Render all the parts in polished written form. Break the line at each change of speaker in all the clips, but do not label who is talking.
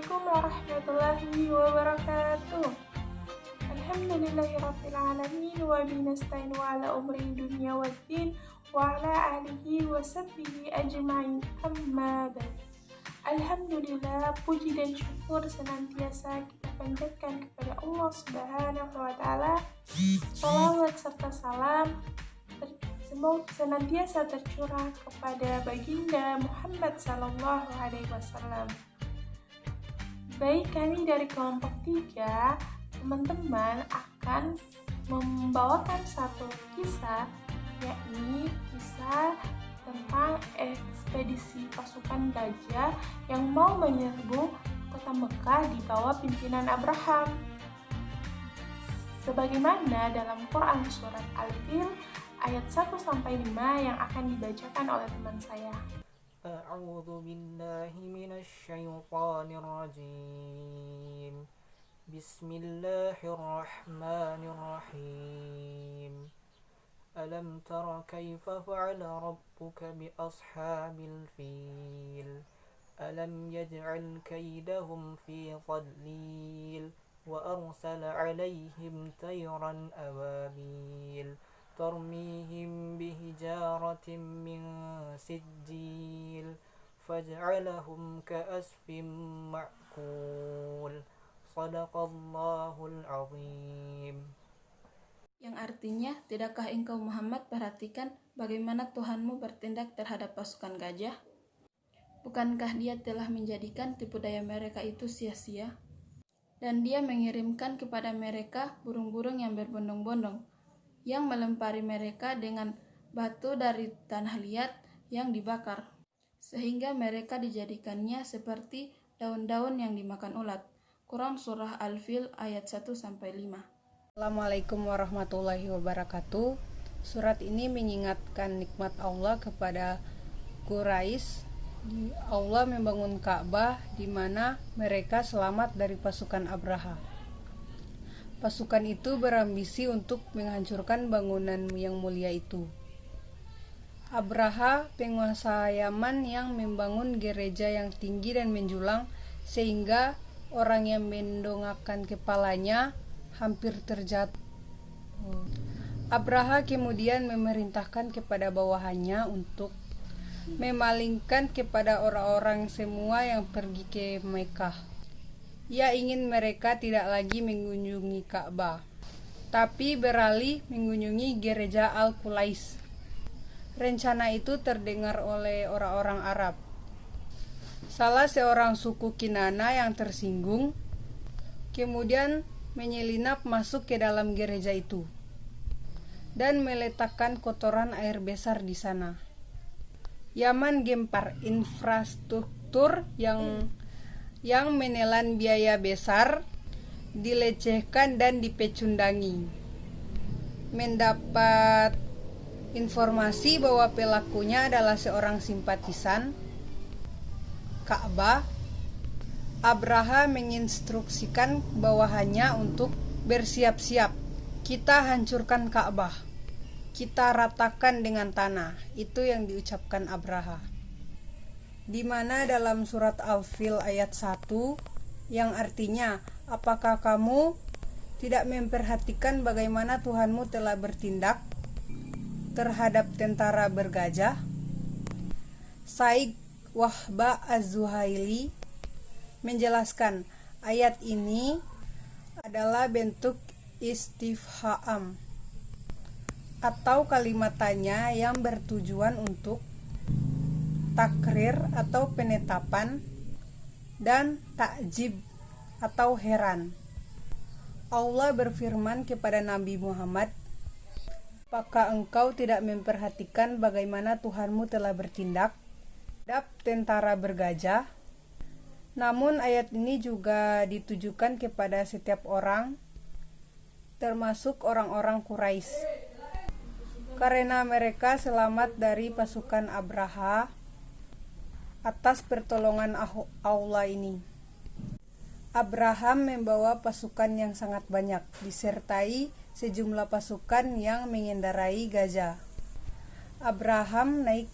Assalamualaikum warahmatullahi wabarakatuh. Alhamdulillahirabbil alamin wa bihi nasta'in wa ala umri dunya waddin wa ala alihi wa sahbihi ajma'in. Amma ba'd. Alhamdulillah, puji dan syukur senantiasa kita panjatkan kepada Allah Subhanahu wa taala. Salawat serta salam semoga senantiasa tercurah kepada baginda Muhammad sallallahu alaihi wasallam. Baik, kami dari kelompok 3, teman-teman akan membawakan satu kisah, yakni kisah tentang ekspedisi pasukan gajah yang mau menyerbu kota Mekah di bawah pimpinan Abraham. Sebagaimana dalam Quran Surat Al-Fil ayat 1-5 yang akan dibacakan oleh teman saya.
أعوذ بالله من الشيطان الرجيم بسم الله الرحمن الرحيم ألم تر كيف فعل ربك بأصحاب الفيل ألم يجعل كيدهم في ضليل وأرسل عليهم طيرا أبابيل ترميهم بحجارة من سجيل فجعلهم كعصف مأكول صدق الله العظيم.
Yang artinya, tidakkah engkau Muhammad perhatikan bagaimana Tuhanmu bertindak terhadap pasukan gajah? Bukankah dia telah menjadikan tipu daya mereka itu sia-sia? Dan dia mengirimkan kepada mereka burung-burung yang berbondong-bondong, yang melempari mereka dengan batu dari tanah liat yang dibakar, sehingga mereka dijadikannya seperti daun-daun yang dimakan ulat. Quran Surah Al-Fil ayat 1-5.
Assalamualaikum warahmatullahi wabarakatuh. Surat ini mengingatkan nikmat Allah kepada Quraisy. Allah membangun Ka'bah di mana mereka selamat dari pasukan Abraha. Pasukan itu berambisi untuk menghancurkan bangunan yang mulia itu. Abraha, penguasa Yaman yang membangun gereja yang tinggi dan menjulang sehingga orang yang mendongakkan kepalanya hampir terjatuh. Abraha kemudian memerintahkan kepada bawahannya untuk memalingkan kepada orang-orang semua yang pergi ke Mekah. Ia ingin mereka tidak lagi mengunjungi Ka'bah, tapi beralih mengunjungi gereja Al-Qulais. Rencana itu terdengar oleh orang-orang Arab. Salah seorang suku Kinana yang tersinggung, kemudian menyelinap masuk ke dalam gereja itu dan meletakkan kotoran air besar di sana. Yaman gempar infrastruktur yang menelan biaya besar, dilecehkan dan dipecundangi. Mendapat informasi bahwa pelakunya adalah seorang simpatisan Ka'bah, Abraha menginstruksikan bawahannya untuk bersiap-siap. Kita hancurkan Ka'bah, kita ratakan dengan tanah. Itu yang diucapkan Abraha. Di mana dalam surat Al-Fil ayat 1 yang artinya, apakah kamu tidak memperhatikan bagaimana Tuhanmu telah bertindak terhadap tentara bergajah? Said Wahba Az-Zuhaili menjelaskan ayat ini adalah bentuk istifham atau kalimat tanya yang bertujuan untuk takrir atau penetapan dan takjib atau heran. Allah berfirman kepada Nabi Muhammad, apakah engkau tidak memperhatikan bagaimana Tuhanmu telah bertindak terhadap tentara bergajah? Namun ayat ini juga ditujukan kepada setiap orang, termasuk orang-orang Quraisy, karena mereka selamat dari pasukan Abraha atas pertolongan Allah ini. Abraham membawa pasukan yang sangat banyak, disertai sejumlah pasukan yang mengendarai gajah. Abraham naik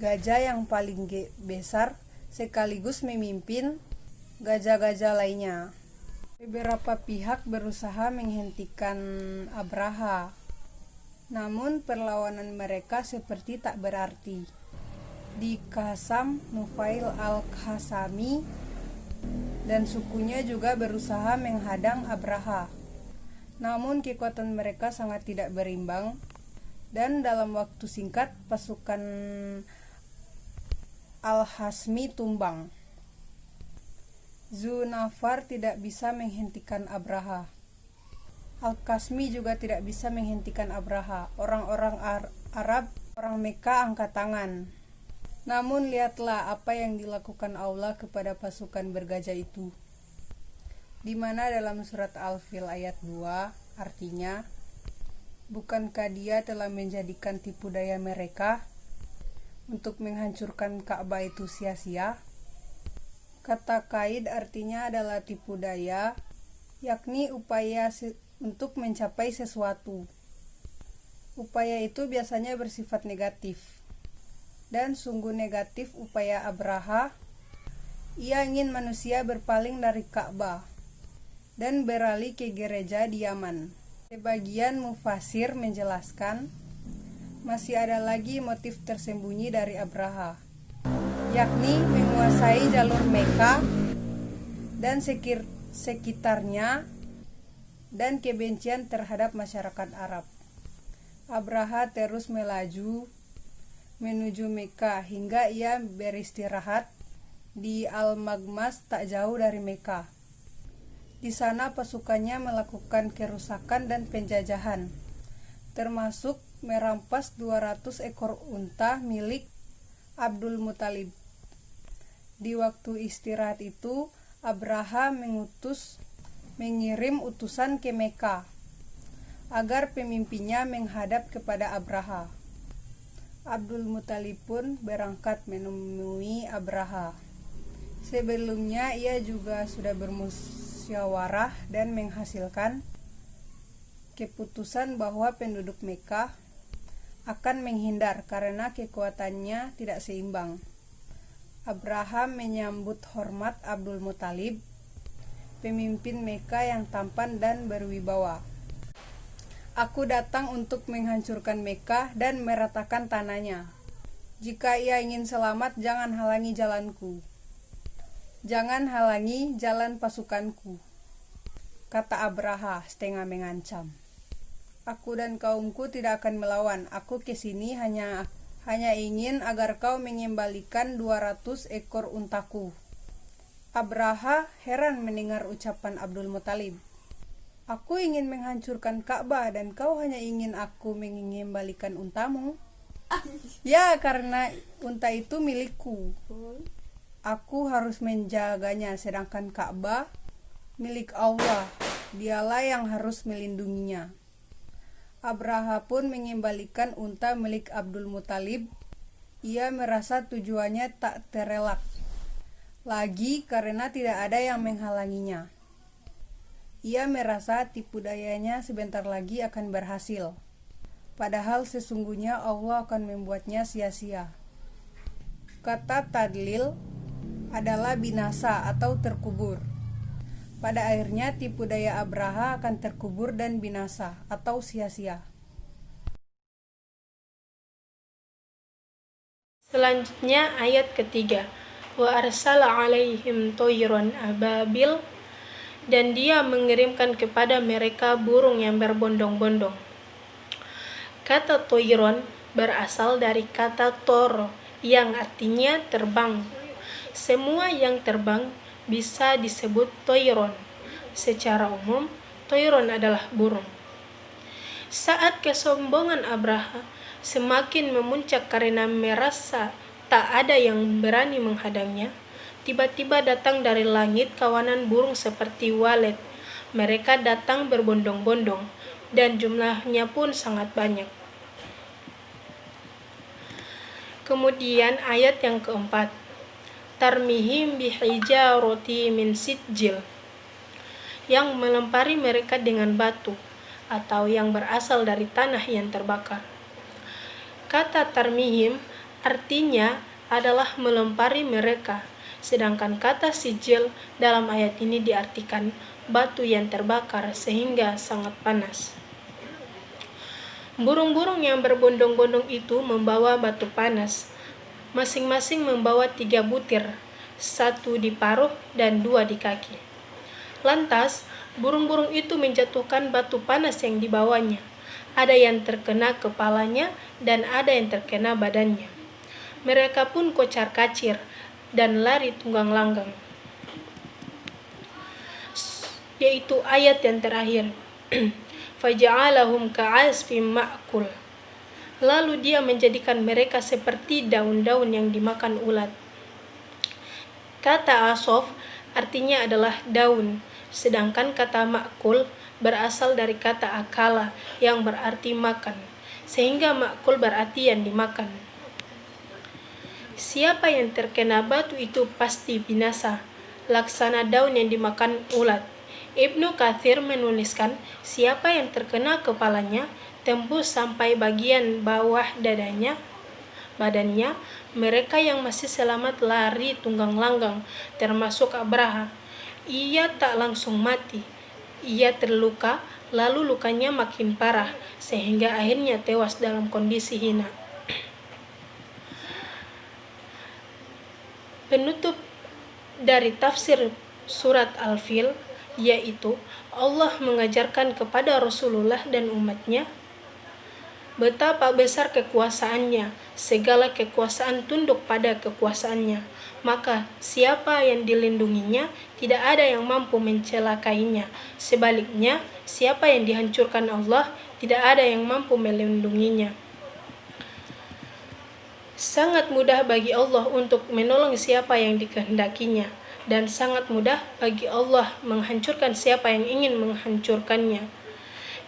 gajah yang paling besar sekaligus memimpin gajah-gajah lainnya. Beberapa pihak berusaha menghentikan Abraha, namun perlawanan mereka seperti tak berarti. Di Qassam, Nufail al-Qasami dan sukunya juga berusaha menghadang Abraha. Namun kekuatan mereka sangat tidak berimbang, dan dalam waktu singkat pasukan Al-Hasmi tumbang. Zunafar tidak bisa menghentikan Abraha. Al-Qasmi juga tidak bisa menghentikan Abraha. Orang-orang Arab, orang Mekah angkat tangan. Namun lihatlah apa yang dilakukan Allah kepada pasukan bergajah itu. Di mana dalam surat Al-Fil ayat 2 artinya, bukankah dia telah menjadikan tipu daya mereka untuk menghancurkan Ka'bah itu sia-sia? Kata kaid artinya adalah tipu daya, yakni upaya untuk mencapai sesuatu. Upaya itu biasanya bersifat negatif. Dan sungguh negatif upaya Abraha. Ia ingin manusia berpaling dari Ka'bah dan beralih ke gereja di Yaman. Sebagian mufasir menjelaskan, masih ada lagi motif tersembunyi dari Abraha, yakni menguasai jalur Mekah dan sekitarnya dan kebencian terhadap masyarakat Arab. Abraha terus melaju menuju Mekah hingga ia beristirahat di Al-Maghmas tak jauh dari Mekah. Di sana pasukannya melakukan kerusakan dan penjajahan, termasuk merampas 200 ekor unta milik Abdul Muthalib. Di waktu istirahat itu, Abraha mengirim utusan ke Mekah agar pemimpinnya menghadap kepada Abraha. Abdul Muthalib pun berangkat menemui Abraha. Sebelumnya ia juga sudah bermusyawarah dan menghasilkan keputusan bahwa penduduk Mekah akan menghindar karena kekuatannya tidak seimbang. Abraham menyambut hormat Abdul Muthalib, pemimpin Mekah yang tampan dan berwibawa. Aku datang untuk menghancurkan Mekah dan meratakan tanahnya. Jika ia ingin selamat, jangan halangi jalanku. Jangan halangi jalan pasukanku, kata Abraha setengah mengancam. Aku dan kaumku tidak akan melawan. Aku kesini hanya ingin agar kau mengembalikan 200 ekor untaku. Abraha heran mendengar ucapan Abdul Muthalib. Aku ingin menghancurkan Ka'bah dan kau hanya ingin aku mengembalikan untamu? Ya, karena unta itu milikku. Aku harus menjaganya, sedangkan Ka'bah milik Allah. Dialah yang harus melindunginya. Abraha pun mengembalikan unta milik Abdul Muthalib. Ia merasa tujuannya tak terelak lagi karena tidak ada yang menghalanginya. Ia merasa tipu dayanya sebentar lagi akan berhasil, padahal sesungguhnya Allah akan membuatnya sia-sia. Kata tadlil adalah binasa atau terkubur. Pada akhirnya tipu daya Abraha akan terkubur dan binasa atau sia-sia.
Selanjutnya ayat ketiga. Wa arsala alaihim toiron ababil, dan dia mengirimkan kepada mereka burung yang berbondong-bondong. Kata toiron berasal dari kata toro yang artinya terbang. Semua yang terbang bisa disebut toiron. Secara umum, toiron adalah burung. Saat kesombongan Abraha semakin memuncak karena merasa tak ada yang berani menghadangnya, tiba-tiba datang dari langit kawanan burung seperti walet. Mereka datang berbondong-bondong dan jumlahnya pun sangat banyak. Kemudian ayat yang keempat. Tarmihim bihijarati min sijil, yang melempari mereka dengan batu atau yang berasal dari tanah yang terbakar. Kata tarmihim artinya adalah melempari mereka,
Sedangkan kata sijil dalam ayat ini diartikan batu yang terbakar sehingga sangat panas. Burung-burung yang berbondong-bondong itu membawa batu panas. Masing-masing membawa 3 butir, 1 di paruh dan 2 di kaki. Lantas, burung-burung itu menjatuhkan batu panas yang dibawanya. Ada yang terkena kepalanya dan ada yang terkena badannya. Mereka pun kocar-kacir dan lari tunggang langgang. Yaitu ayat yang terakhir. Faja'alahum ka'asfim ma'kul. Lalu dia menjadikan mereka seperti daun-daun yang dimakan ulat. Kata asof artinya adalah daun, sedangkan kata ma'kul berasal dari kata akala yang berarti makan, sehingga ma'kul berarti yang dimakan. Siapa yang terkena batu itu pasti binasa, laksana daun yang dimakan ulat. Ibnu Katsir menuliskan, siapa yang terkena kepalanya tembus sampai bagian bawah badannya, mereka yang masih selamat lari tunggang langgang, termasuk Abraha. Ia tak langsung mati, ia terluka, lalu lukanya makin parah, sehingga akhirnya tewas dalam kondisi hina. Penutup dari tafsir surat Al-Fil, yaitu Allah mengajarkan kepada Rasulullah dan umatnya betapa besar kekuasaannya, segala kekuasaan tunduk pada kekuasaannya. Maka siapa yang dilindunginya, tidak ada yang mampu mencelakainya. Sebaliknya, siapa yang dihancurkan Allah, tidak ada yang mampu melindunginya. Sangat mudah bagi Allah untuk menolong siapa yang dikehendakinya, dan sangat mudah bagi Allah menghancurkan siapa yang ingin menghancurkannya.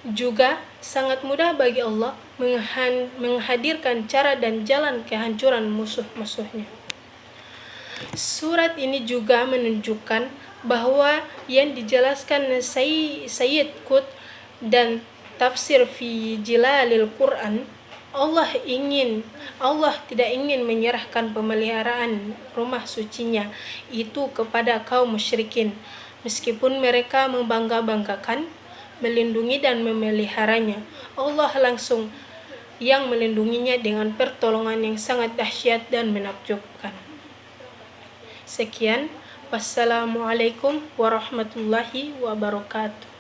Juga sangat mudah bagi Allah menghadirkan cara dan jalan kehancuran musuh-musuhnya. Surat ini juga menunjukkan bahwa yang dijelaskan Sayyid Qutb dan tafsir fi Jilalil Quran, Allah tidak ingin menyerahkan pemeliharaan rumah sucinya itu kepada kaum musyrikin, meskipun mereka membangga-banggakan, melindungi dan memeliharanya. Allah langsung yang melindunginya dengan pertolongan yang sangat dahsyat dan menakjubkan. Sekian, wassalamualaikum warahmatullahi wabarakatuh.